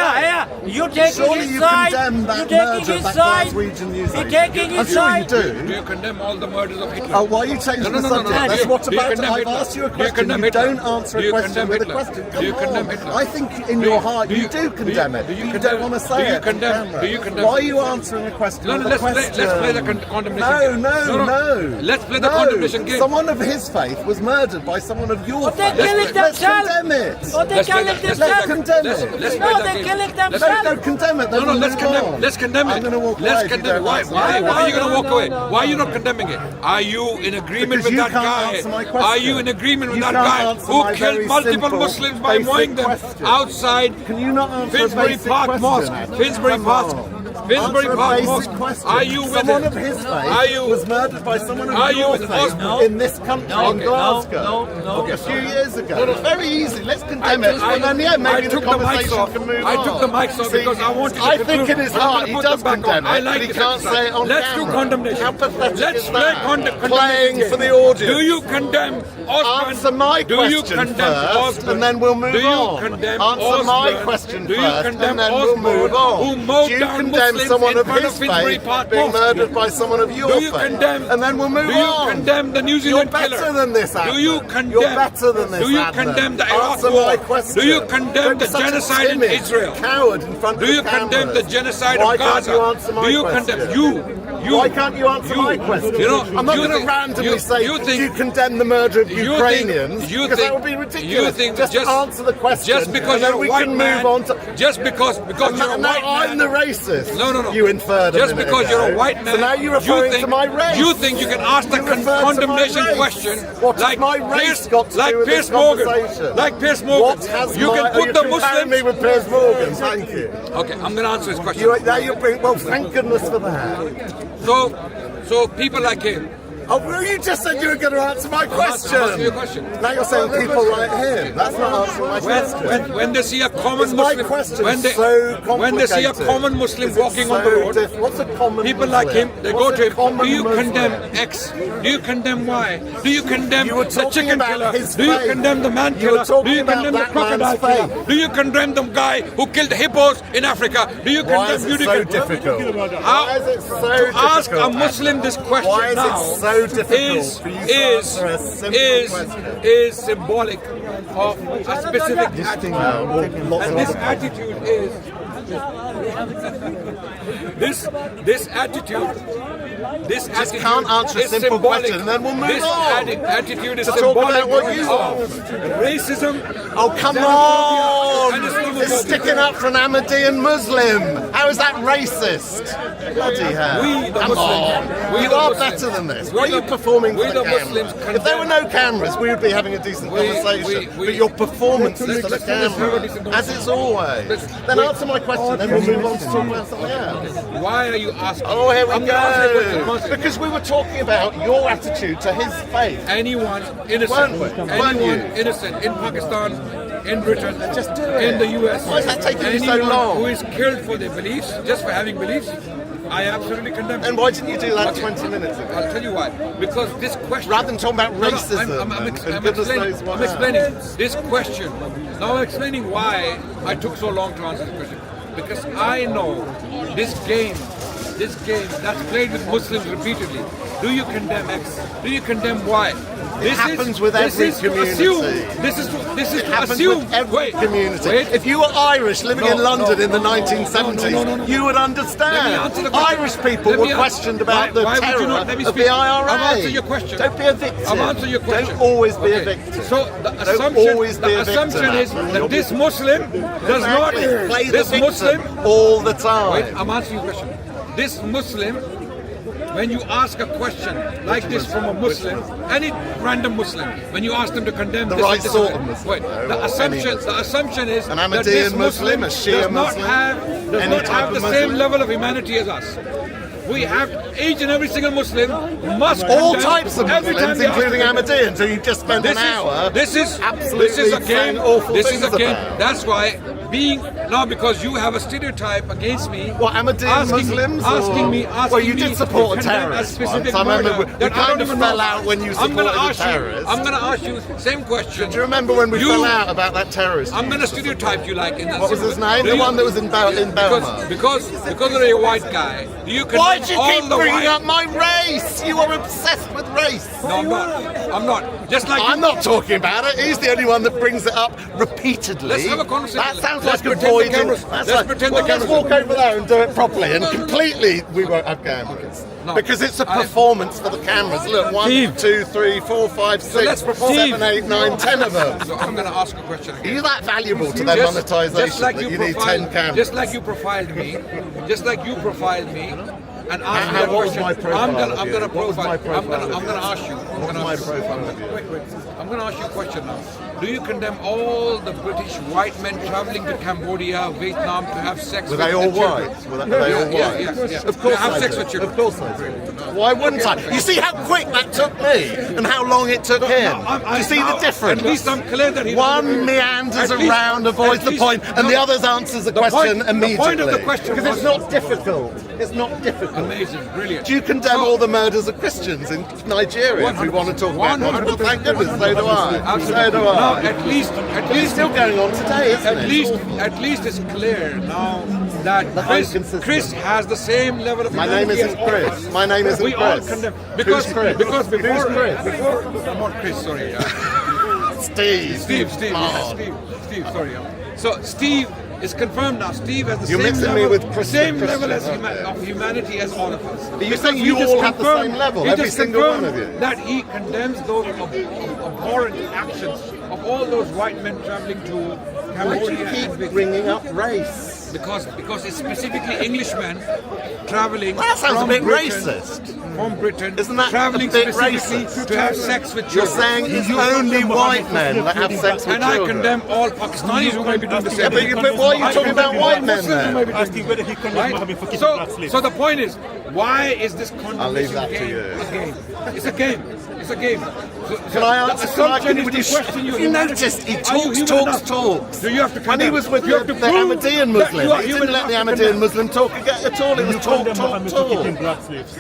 S6: it.
S7: You taking
S6: Surely
S7: his
S6: you
S7: side.
S6: condemn
S7: You
S6: that
S7: taking
S6: murder of
S7: his
S6: that
S7: side.
S6: Glaswegian news
S7: You
S6: agent.
S7: taking
S6: I'm
S7: his
S6: sure you
S7: side.
S6: do.
S2: Do you condemn all the murders of Hitler?
S6: Why are you changing
S2: No,
S6: the
S2: no, no,
S6: subject?
S2: no.
S6: That's
S2: Do you-
S6: what
S2: do you
S6: about
S2: condemn
S6: I've
S2: Hitler?
S6: asked you a
S2: Do you
S6: question.
S2: condemn
S6: You
S2: Hitler?
S6: don't answer
S2: Do
S6: a
S2: you
S6: question
S2: condemn
S6: with a
S2: Hitler?
S6: question.
S2: Do you
S6: Come
S2: condemn
S6: on.
S2: Hitler?
S6: I think in your heart you do condemn it. You don't want to say it. on camera.
S2: Do you condemn?
S6: Why are you answering a question
S2: No,
S6: with a
S2: let's
S6: question?
S2: play the condemnation game.
S6: No.
S2: Let's play the
S6: No.
S2: condemnation game.
S6: Someone of his faith was murdered by someone of your
S7: But they're
S6: faith.
S7: killing
S6: Let's
S7: themselves.
S6: condemn it.
S7: Oh, they're
S2: Let's play
S7: killing
S2: that-
S6: Let's
S7: themselves.
S6: condemn
S2: Let's
S6: it.
S2: play
S7: No,
S2: that
S7: they're
S2: game.
S7: killing
S2: Let's
S7: themselves.
S6: Don't condemn it.
S2: No,
S6: then
S2: let's
S6: move
S2: condemn.
S6: on.
S2: Let's condemn it.
S6: I'm going to walk away
S2: Let's
S6: if you
S2: condemn.
S6: don't
S2: Why?
S6: answer
S2: Why?
S6: my
S2: Why are you going to
S7: No,
S2: walk
S7: no,
S2: away?
S7: no,
S2: Why are you not condemning it? Are you in agreement
S6: Because
S2: with
S6: you
S2: that
S6: can't
S2: guy?
S6: answer my question.
S2: Are you in agreement with
S6: You
S2: that
S6: can't
S2: guy
S6: answer
S2: who
S6: my
S2: killed
S6: very
S2: multiple
S6: simple,
S2: Muslims by
S6: basic
S2: mowing them
S6: question.
S2: outside
S6: Can you not answer a
S2: Finsbury
S6: basic
S2: Park
S6: question?
S2: Mosque? Finsbury
S6: Come
S2: Park.
S6: on.
S2: Finsbury
S6: Answer a
S2: Park
S6: basic
S2: Mosque.
S6: question.
S2: Are you with
S6: Someone
S2: it?
S6: of his faith
S2: Are you-
S6: was murdered by someone
S2: Are
S6: of
S2: you
S6: your
S2: with
S6: faith
S2: Osman?
S6: in this country, in Glasgow, a few years ago. It's very easy. Let's condemn it. And then, yeah, maybe the conversation can move on.
S2: I took the mics off because I wanted to
S6: I think in his
S2: I'm
S6: heart
S2: gonna
S6: he
S2: put
S6: does
S2: them back
S6: condemn
S2: on. I
S6: it,
S2: like
S6: but he
S2: this
S6: can't
S2: exercise.
S6: say it on
S2: Let's
S6: camera.
S2: do condemnation.
S6: How pathetic
S2: Let's
S6: is
S2: play
S6: that?
S2: condemnation.
S6: Playing for the audience.
S2: Do you condemn Osman?
S6: Answer my
S2: Do you
S6: question
S2: condemn
S6: first,
S2: Osman?
S6: and then we'll move
S2: Do you
S6: on.
S2: condemn
S6: Answer my
S2: Osman?
S6: question
S2: Do you
S6: first,
S2: condemn
S6: and then we'll
S2: Osman,
S6: move on.
S2: who mowed
S6: Do you
S2: down
S6: condemn
S2: Muslims
S6: someone
S2: in
S6: of
S2: front
S6: his
S2: of Finsbury
S6: faith
S2: Park
S6: being
S2: Mosque?
S6: murdered by someone of your
S2: Do you
S6: faith?
S2: condemn?
S6: And then we'll move
S2: Do you
S6: on.
S2: condemn the New Zealand
S6: You're
S2: killer?
S6: better than this, Adnan.
S2: Do you condemn?
S6: You're better than this,
S2: Do you
S6: Adnan.
S2: condemn the Iraq
S6: Answer
S2: war?
S6: my question.
S2: Do you condemn
S6: Don't be
S2: the
S6: such a
S2: genocide in
S6: timid
S2: Israel?
S6: Coward in front
S2: Do
S6: of
S2: you
S6: the
S2: condemn the
S6: cameras.
S2: genocide
S6: Why
S2: of Gaza?
S6: can't you answer my
S2: Do you
S6: question?
S2: condemn you?
S6: Why can't you answer my question?
S2: You know,
S6: I'm not
S2: you
S6: going to
S2: think-
S6: randomly say,
S2: you
S6: do
S2: think-
S6: you condemn the murder of
S2: you think-
S6: Ukrainians?
S2: you
S6: Because
S2: think-
S6: that would be
S2: you
S6: ridiculous.
S2: think
S6: just answer the question.
S2: Just because
S6: and then
S2: you're a
S6: we
S2: white
S6: can
S2: man,
S6: move on to.
S2: just because you're a
S6: Now
S2: white man.
S6: I'm the racist.
S2: No.
S6: You inferred a
S2: Just
S6: minute
S2: because
S6: ago.
S2: you're a white man.
S6: So now you're referring to my race.
S2: You think you can ask the
S6: You referred to my
S2: condemnation
S6: race.
S2: question
S6: What
S2: like
S6: has my race
S2: Piers,
S6: got to
S2: like
S6: do with
S2: Piers
S6: this
S2: Morgan,
S6: conversation?
S2: like Piers Morgan.
S6: What has
S2: You
S6: my,
S2: can
S6: are
S2: put
S6: you
S2: the
S6: comparing
S2: Muslims.
S6: me with Piers Morgan? Thank you.
S2: Okay, I'm going to answer his question.
S6: Now you bring. Well, thank goodness for that.
S2: So people like him.
S6: Oh, well, you just said you were going to answer my
S2: I'm asking you a question.
S6: Now you're saying people like him. That's not answering my question.
S2: When they see a common
S6: Is my
S2: Muslim,
S6: question
S2: when they
S6: so
S2: when they see a
S6: complicated?
S2: common Muslim
S6: Is it
S2: walking
S6: so
S2: on the road,
S6: What's a common
S2: people
S6: Muslim?
S2: like him, they go
S6: What's
S2: to
S6: a
S2: him.
S6: common
S2: Do you
S6: Muslim?
S2: condemn X? Do you condemn Y? Do you condemn
S6: You were
S2: the
S6: talking
S2: chicken
S6: about
S2: killer?
S6: his
S2: Do you
S6: faith.
S2: condemn the man
S6: You were
S2: killer? Do
S6: talking
S2: you
S6: about
S2: condemn the
S6: that
S2: crocodile
S6: man's
S2: killer?
S6: faith.
S2: Do you condemn the guy who killed hippos in Africa? Do you
S6: Why
S2: condemn
S6: is it
S2: you?
S6: so difficult? Why is it so difficult?
S2: Ask a Muslim this question
S6: Why is
S2: now
S6: it so difficult for you to answer a simple question?
S2: is symbolic of a specific attitude.
S6: Lots
S2: And
S6: of
S2: this
S6: other
S2: attitude is this attitude. This
S6: Just
S2: attitude
S6: can't answer a
S2: is
S6: simple
S2: symbolic.
S6: question and then we'll move
S2: this
S6: on.
S2: Attitude is
S6: To talk
S2: symbolic
S6: about what you
S2: of
S6: want.
S2: racism.
S6: Oh, come
S2: xenophobia, and
S6: on!
S2: Islamophobia.
S6: It's sticking up for an Ahmadiyyan Muslim. How is that racist? Bloody hell.
S2: We, the
S6: Come
S2: Muslims,
S6: on.
S2: we
S6: You
S2: the
S6: are
S2: Muslims,
S6: better than this.
S2: we
S6: Why are you
S2: the-
S6: performing
S2: we
S6: for the
S2: the
S6: camera?
S2: Muslims
S6: If there were no cameras, we would be having a decent conversation. But your performance is for the camera, as it's always. Then answer my question, then we'll move on to talk about something else.
S2: Why are you asking?
S6: Oh, here we
S2: I'm gonna answer your question. I'm
S6: go.
S2: asking-
S6: Because we were talking about your attitude to his faith.
S2: Anyone innocent,
S6: Weren't we? Weren't
S2: anyone
S6: you?
S2: innocent in Pakistan, in Britain,
S6: Just do it.
S2: in the US,
S6: Why is that taking you so
S2: anyone
S6: long?
S2: who is killed for their beliefs, just for having beliefs, I absolutely condemn.
S6: And why didn't you do that 20 minutes ago?
S2: I'll tell you why. Because this question,
S6: Rather than talking about
S2: No, no,
S6: racism
S2: I'm
S6: and
S2: explaining.
S6: goodness knows what
S2: I'm explaining this question. Now I'm explaining why I took so long to answer this question. Because I know this game that's played with Muslims repeatedly. Do you condemn X? Do you condemn Y? This
S6: happens with every community.
S2: This is
S6: It
S2: to
S6: happens
S2: assume.
S6: with every
S2: Wait,
S6: community.
S2: wait.
S6: If you were Irish living in London in the
S2: no,
S6: 1970s,
S2: no.
S6: you would
S2: Let me
S6: understand.
S2: answer the question.
S6: Irish people
S2: Let
S6: were
S2: me an-
S6: questioned about the
S2: why would you
S6: terror
S2: not let me
S6: of
S2: speak?
S6: the IRA.
S2: I'm answering your question.
S6: Don't be a victim.
S2: I'm answering your question.
S6: Don't always be a
S2: Okay.
S6: victim.
S2: So the
S6: Don't
S2: assumption,
S6: always be a victim,
S2: is
S6: Ahmad.
S2: that this Muslim does not.
S6: Exactly. Play the
S2: This
S6: victim
S2: Muslim.
S6: all the time.
S2: Wait, I'm answering your question. This Muslim, when you ask a question like this from a Muslim, any random Muslim, when you ask them to condemn
S6: The
S2: this,
S6: right
S2: this,
S6: sort
S2: this,
S6: of Muslim,
S2: wait,
S6: though,
S2: the
S6: or
S2: assumption is
S6: An
S2: that this
S6: Ahmadiyyan Muslim, a Shia
S2: does not
S6: Muslim,
S2: have
S6: any
S2: not
S6: type
S2: have
S6: of
S2: the same
S6: Muslim?
S2: level of humanity as us. We have each and every single Muslim must
S6: All
S2: condemn
S6: types of
S2: every time
S6: Muslims,
S2: they ask
S6: including
S2: to condemn.
S6: Ahmadiyyan, so you just spent an hour
S2: This is
S6: absolutely
S2: a game.
S6: saying awful
S2: This is a
S6: things
S2: game.
S6: about.
S2: That's why because you have a stereotype against me.
S6: What, Ahmadiyyan Muslims?
S2: Asking me.
S6: Well, you did support a
S2: to condemn
S6: terrorist
S2: specific
S6: once. I remember
S2: murder
S6: we
S2: that I
S6: kind
S2: don't
S6: of
S2: even
S6: fell
S2: know.
S6: out when you
S2: I'm gonna
S6: supported a
S2: ask
S6: terrorist.
S2: I'm going to ask you same question.
S6: Do you remember when we fell out about that terrorist?
S2: I'm going to stereotype you like in that.
S6: What was his name? The one that was in Belmar.
S2: Because you're a white guy. Do you condemn
S6: Why do you
S2: all
S6: keep
S2: the
S6: bringing
S2: white?
S6: up my race? You are obsessed with race.
S2: No, I'm not. Just like
S6: I'm not talking about it. He's the only one that brings it up repeatedly.
S2: Let's have a conversation.
S6: That sounds
S2: Let's
S6: like
S2: pretend the
S6: avoiding.
S2: cameras-
S6: That's
S2: let's
S6: like,
S2: pretend
S6: well,
S2: the
S6: let's
S2: cameras-
S6: walk over there and do it properly. And completely, we won't have cameras
S2: No.
S6: because it's a performance for the cameras. Look, 1,
S2: Steve.
S6: 2, 3, 4, 5, 6,
S2: let's perform.
S6: 7, 8, 9, 10 of them.
S2: So I'm going to ask a question
S6: Are
S2: again.
S6: you that valuable to their monetization that you need 10 cameras?
S2: Just like you profiled me, and ask you a
S6: What was
S2: question.
S6: my profile?
S2: I'm
S6: of you?
S2: gonna
S6: What was my
S2: profile. I'm
S6: profile?
S2: gonna ask you.
S6: What was my profile of you?
S2: Wait. I'm going to ask you a question now. Do you condemn all the British white men traveling to Cambodia, Vietnam to have sex
S6: Were
S2: with
S6: they all
S2: their children?
S6: white? Were they all white?
S2: Yeah.
S6: Of course
S2: have
S6: I
S2: sex
S6: do.
S2: with children.
S6: Of course I do. Why wouldn't I? You see how quick that took me and how long it took him? Do you see the difference?
S2: At least I'm clear that he
S6: One meanders
S2: At least-
S6: around, avoids
S2: at
S6: the
S2: least-
S6: point, and the others answers the question immediately.
S2: The point of the question
S6: Because
S2: was-
S6: it's not difficult. It's not difficult.
S2: Amazing, brilliant.
S6: Do you condemn all the murders of Christians in Nigeria? If we want to talk about that, well, thank goodness, so do I. So do
S2: Now,
S6: I.
S2: at least,
S6: It's still going on today, isn't it?
S2: at least it's clear now that
S6: I'm consistent.
S2: Chris has the same level of
S6: My name
S2: humanity
S6: isn't
S2: as all of
S6: Chris.
S2: us.
S6: My name isn't
S2: We all
S6: Chris.
S2: condemn
S6: Who's Chris?
S2: because before
S6: Who's Chris?
S2: I'm not Chris, sorry.
S6: Steve.
S2: Steve, sorry. So Steve is confirmed now. Steve has the
S6: You're
S2: same
S6: mixing
S2: level,
S6: me with Christian,
S2: same level as
S6: aren't you?
S2: of humanity as all of us.
S6: But you're
S2: Because
S6: saying
S2: he
S6: you
S2: just
S6: all have the
S2: confirmed-
S6: same level,
S2: he
S6: every
S2: just
S6: single one
S2: confirmed
S6: of you.
S2: That he condemns those abhorrent actions of all those white men traveling to
S6: Why do
S2: Cambodia
S6: you keep
S2: and Vietnam.
S6: bringing up race?
S2: Because it's specifically Englishmen traveling
S6: That sounds a
S2: from
S6: bit
S2: Britain,
S6: racist.
S2: From Britain,
S6: Isn't that
S2: traveling
S6: a bit
S2: specifically
S6: racist?
S2: to have sex with
S6: You're
S2: children.
S6: saying it's only white men that have sex with
S2: And I
S6: children.
S2: condemn all Pakistanis who may be doing the same.
S6: but why are you talking about white men then?
S4: Asking whether he condemned Muhammad for keeping black slaves.
S2: So the point is, why is this
S6: I'll leave
S2: condemnation
S6: that to
S2: game
S6: you.
S2: a game? It's a game. It's a game.
S6: Can I answer?
S2: Assumption
S6: Would
S2: is
S6: you
S2: to question your
S6: you
S2: humanity.
S6: noticed he
S2: Are you
S6: talks.
S2: enough? Do you have to
S6: When he
S2: condemn?
S6: was with
S2: You have to
S6: the
S2: prove
S6: Ahmadiyyan
S2: that you
S6: Muslim,
S2: are
S6: he
S2: human
S6: didn't let the
S2: enough to
S6: Ahmadiyyan
S2: condemn.
S6: Muslim talk at all. It was
S4: You
S6: talk,
S4: condemn
S6: talk,
S4: Muhammad for keeping
S6: talk.
S4: black slaves.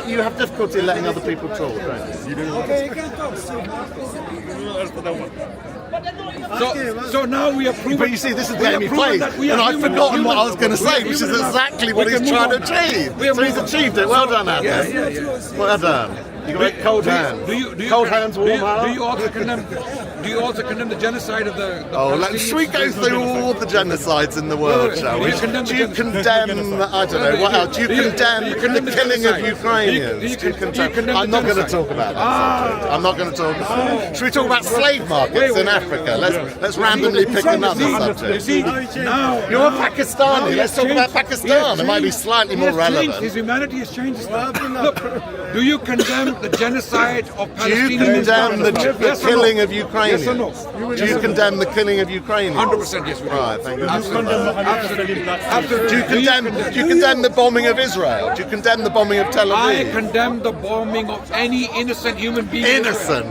S6: You have difficulty letting other people talk, don't you?
S2: So now we are proving.
S6: But you see, this is the
S2: we
S6: game
S2: are
S6: he
S2: proving
S6: plays,
S2: that we
S6: and
S2: are
S6: I've
S2: human-
S6: forgotten what I was
S2: human-
S6: going to
S2: we are
S6: say, which is
S2: human enough.
S6: exactly
S2: We
S6: what he's
S2: can
S6: trying to
S2: move on.
S6: achieve.
S2: We are
S6: So he's
S2: move on.
S6: achieved it. Well done, Adnan.
S2: Yeah.
S6: Well done. You got a cold hand. Cold hands, warm heart.
S2: Do you also condemn? Do you also condemn the genocide of the?
S6: Should we go through all the genocides in the world, shall we?
S2: Do you condemn
S6: Do you
S2: the
S6: condemn, I don't know, what else? Do you condemn the killing of Ukrainians? Do you condemn? I'm not going to talk about that subject. I'm not going to talk about it. Should we talk about slave markets in Africa? Let's randomly pick another
S2: You
S6: subject.
S2: see, now
S6: You're a Pakistani. Let's talk about Pakistan. It might be slightly more relevant.
S2: His humanity has changed. Look, do you condemn the genocide of
S6: Do you
S2: Palestinians?
S6: condemn the
S2: Yes or no?
S6: killing of Ukrainians?
S2: Yes or no?
S6: Do you condemn the killing of Ukrainians?
S2: 100% yes, we do.
S6: Right, thank you.
S2: Absolutely. Absolutely.
S6: Do you condemn the bombing of Israel? Do you condemn the bombing of Tel
S2: I
S6: Aviv?
S2: condemn the bombing of any innocent human being.
S6: Innocent.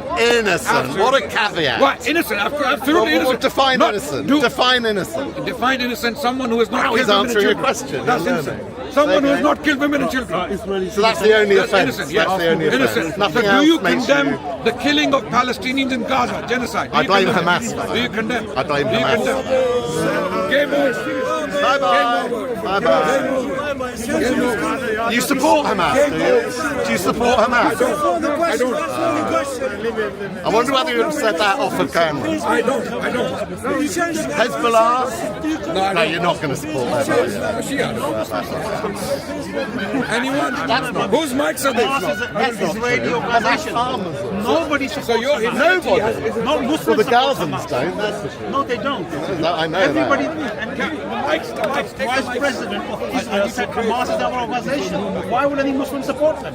S6: What a caveat.
S2: What? Innocent? Absolutely innocent.
S6: Define
S2: Not-
S6: innocent.
S2: do-
S6: Define innocent.
S2: Define innocent someone who has not
S6: Now
S2: killed
S6: he's
S2: women and
S6: answering your
S2: children.
S6: question.
S2: That's
S6: You're
S2: innocent.
S6: learning.
S2: Someone who has
S6: Okay.
S2: not killed women and children.
S6: So that's the only
S2: That's
S6: offence.
S2: innocent, yes.
S6: That's the only offence.
S2: Innocent.
S6: Nothing
S2: So
S6: else
S2: do you
S6: makes
S2: condemn
S6: you...
S2: the killing of Palestinians in Gaza, genocide? Do
S6: I
S2: you
S6: blame
S2: condemn
S6: Hamas
S2: it?
S6: for that.
S2: Do you condemn?
S6: I blame
S2: Do you
S6: Hamas.
S2: condemn? Game over.
S6: Bye-bye. Bye-bye. You support Hamas, do you? Do you support Hamas?
S2: I don't.
S6: I wonder whether you would have said that off the camera.
S2: I don't.
S6: Hezbollah? No, you're not going to support them.
S2: Anyone? Whose mics are these?
S6: Radio position.
S4: Nobody
S2: So
S4: supports
S2: you're
S4: Hamas.
S6: Nobody.
S4: No Muslims
S6: Well, the
S4: support
S6: Gazans
S4: Hamas.
S6: don't, that's for sure.
S4: No, they don't.
S6: I know
S4: Everybody,
S6: that.
S4: and the ex-president of Israel said Hamas is our organization. Why would any Muslim support them?